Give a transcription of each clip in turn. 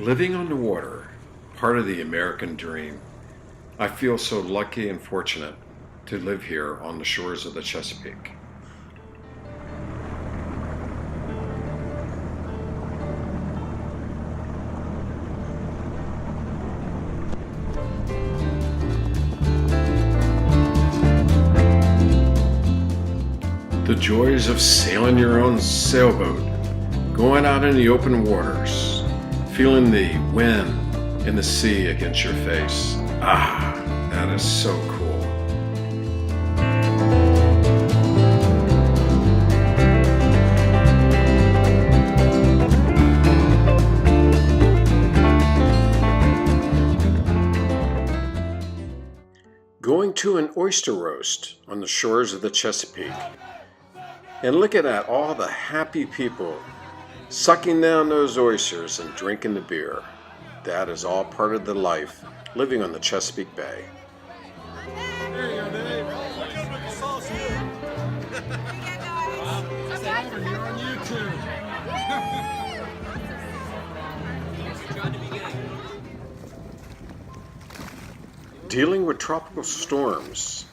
Living on the water, part of the American dream. I feel so lucky and fortunate to live here on the shores of the Chesapeake. The joys of sailing your own sailboat, going out in the open waters, feeling the wind and the sea against your face. Ah, that is so cool. Going to an oyster roast on the shores of the Chesapeake. And looking at all the happy people sucking down those oysters and drinking the beer. That is all part of the life living on the Chesapeake Bay. There you go, Dave. Look at the sauce here. Over here on YouTube. Dealing with tropical storms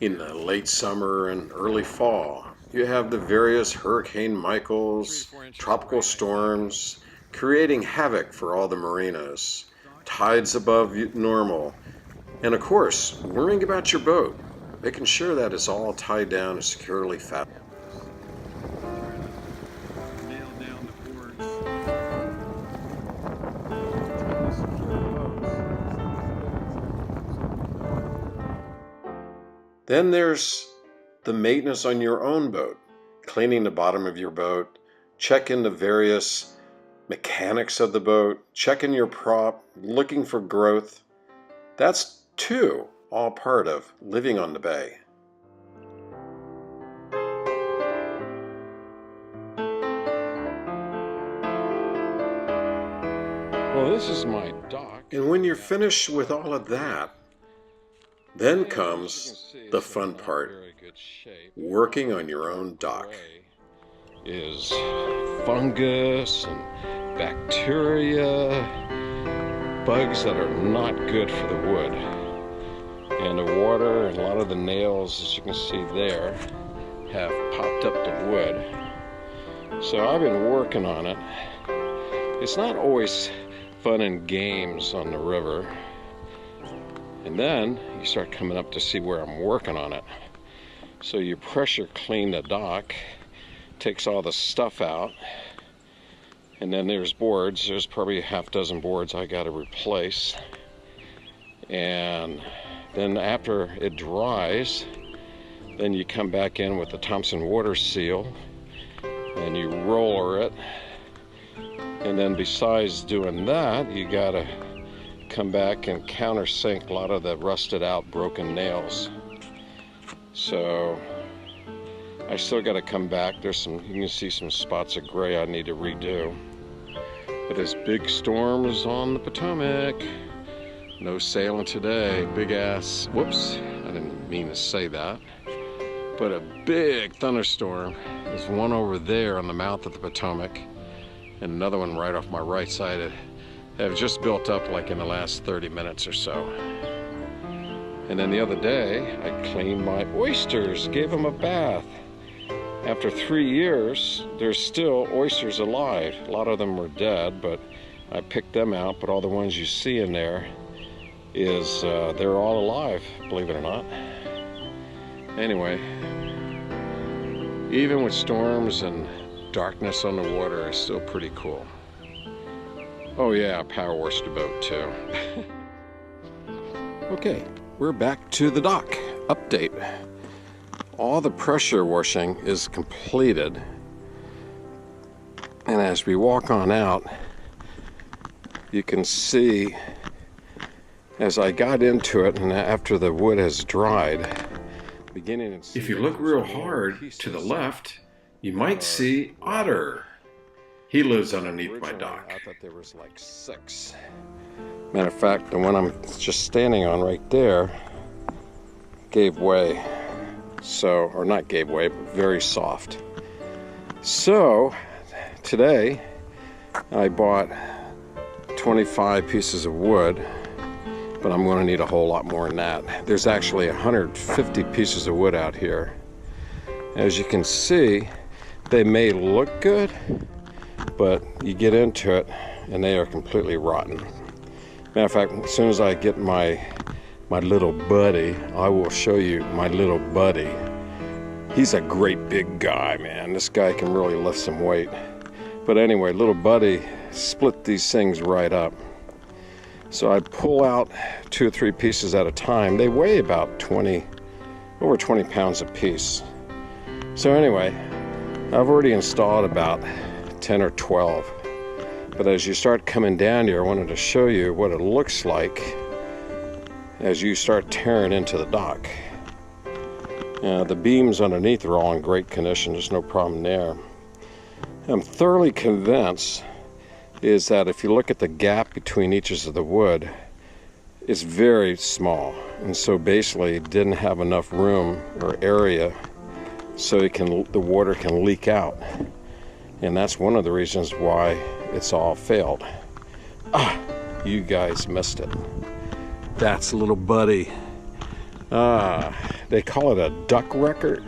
in the late summer and early fall. You have the various Hurricane Michaels, tropical storms, creating havoc for all the marinas, tides above normal, and of course, worrying about your boat, making sure that it's all tied down and securely fastened. Then there's the maintenance on your own boat, cleaning the bottom of your boat, checking the various mechanics of the boat, checking your prop, looking for growth. That's too all part of living on the bay. Well, this is my dock. And when you're finished with all of that, then comes the fun part, working on your own dock. Is fungus and bacteria, bugs that are not good for the wood. And the water and a lot of the nails, as you can see there, have popped up the wood. So I've been working on it. It's not always fun and games on the river. And then you start coming up to see where I'm working on it. So you pressure clean the dock, takes all the stuff out, and then there's boards. There's probably a half dozen boards I got to replace. And then after it dries, then you come back in with the Thompson water seal and you roller it. And then besides doing that, you got to come back and countersink a lot of the rusted out broken nails. So I still got to come back. There's some, you can see some spots of gray I need to redo. But this big storm is on the Potomac. No sailing today. Big ass, whoops, I didn't mean to say that. But a big thunderstorm. There's one over there on the mouth of the Potomac and another one right off my right side. Have just built up like in the last 30 minutes or so. And then the other day, I cleaned my oysters, gave them a bath. After 3 years, there's still oysters alive. A lot of them were dead, but I picked them out, but all the ones you see in there is, they're all alive, believe it or not. Anyway, even with storms and darkness on the water, it's still pretty cool. Oh yeah, power washed the boat too. Okay, we're back to the dock. Update. All the pressure washing is completed. And as we walk on out, you can see as I got into it and after the wood has dried, beginning to see. If you look real hard to the left, you might see otter. He lives underneath my dock. I thought there was like 6. Matter of fact, the one I'm just standing on right there gave way. So, or not gave way, but very soft. So, today I bought 25 pieces of wood, but I'm going to need a whole lot more than that. There's actually 150 pieces of wood out here. As you can see, they may look good, but you get into it and they are completely rotten. Matter of fact, as soon as I get my little buddy, I will show you my little buddy. He's a great big guy, man. This guy can really lift some weight. But anyway, little buddy split these things right up. So I pull out 2 or 3 pieces at a time. They weigh about over 20 pounds a piece. So anyway, I've already installed about 10 or 12. But as you start coming down here, I wanted to show you what it looks like as you start tearing into the dock. The beams underneath are all in great condition. There's no problem there. I'm thoroughly convinced is that if you look at the gap between each of the wood, it's very small, and so basically it didn't have enough room or area so the water can leak out, and that's one of the reasons why it's all failed. You guys missed it. That's little buddy. They call it a duck wrecker,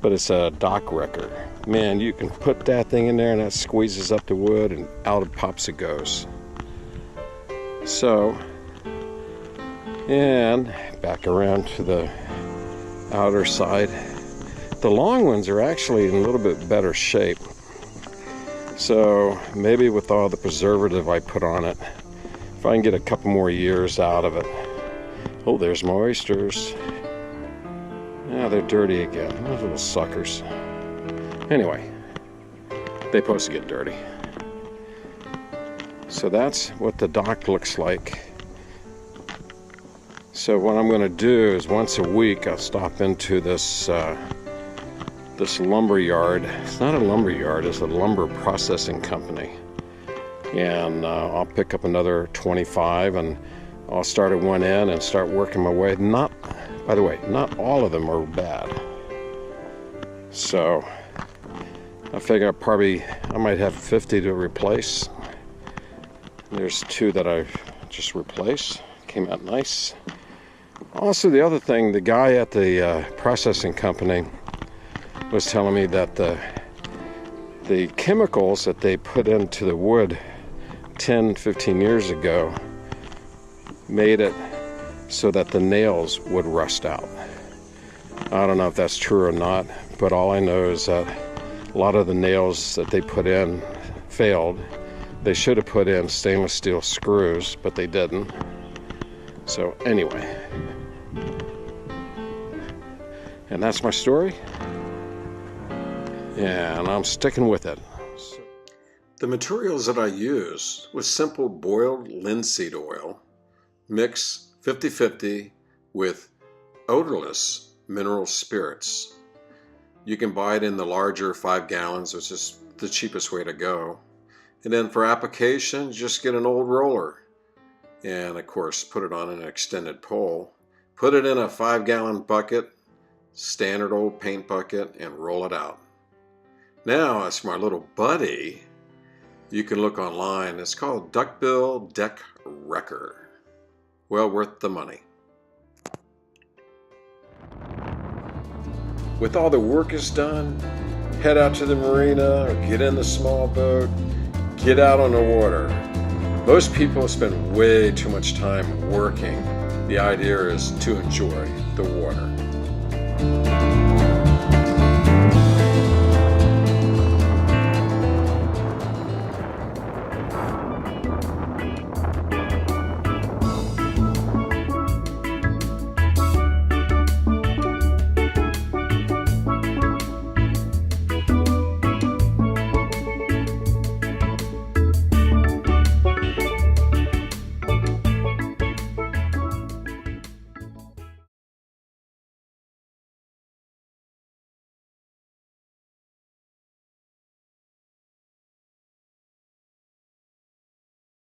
but it's a dock wrecker. Man, you can put that thing in there and that squeezes up the wood and out it pops it goes. So, and back around to the outer side. The long ones are actually in a little bit better shape. So maybe with all the preservative I put on it, if I can get a couple more years out of it. Oh, there's my oysters. Yeah, they're dirty again. Those little suckers. Anyway, they're supposed to get dirty. So that's what the dock looks like. So what I'm going to do is once a week I'll stop into this lumber yard. It's not a lumber yard, it's a lumber processing company. And I'll pick up another 25 and I'll start at one end and start working my way. By the way, not all of them are bad. So I figure I might have 50 to replace. There's 2 that I've just replaced. Came out nice. Also, the other thing, the guy at the processing company was telling me that the chemicals that they put into the wood 10, 15 years ago made it so that the nails would rust out. I don't know if that's true or not, but all I know is that a lot of the nails that they put in failed. They should have put in stainless steel screws, but they didn't. So anyway, and that's my story, and I'm sticking with it. The materials that I used was simple boiled linseed oil, mix 50-50 with odorless mineral spirits. You can buy it in the larger 5 gallons, which is the cheapest way to go. And then for application, just get an old roller. And of course, put it on an extended pole. Put it in a 5-gallon bucket, standard old paint bucket, and roll it out. Now, as for my little buddy, you can look online. It's called Duckbill Deck Wrecker. Well worth the money. With all the work is done, head out to the marina or get in the small boat, get out on the water. Most people spend way too much time working. The idea is to enjoy the water.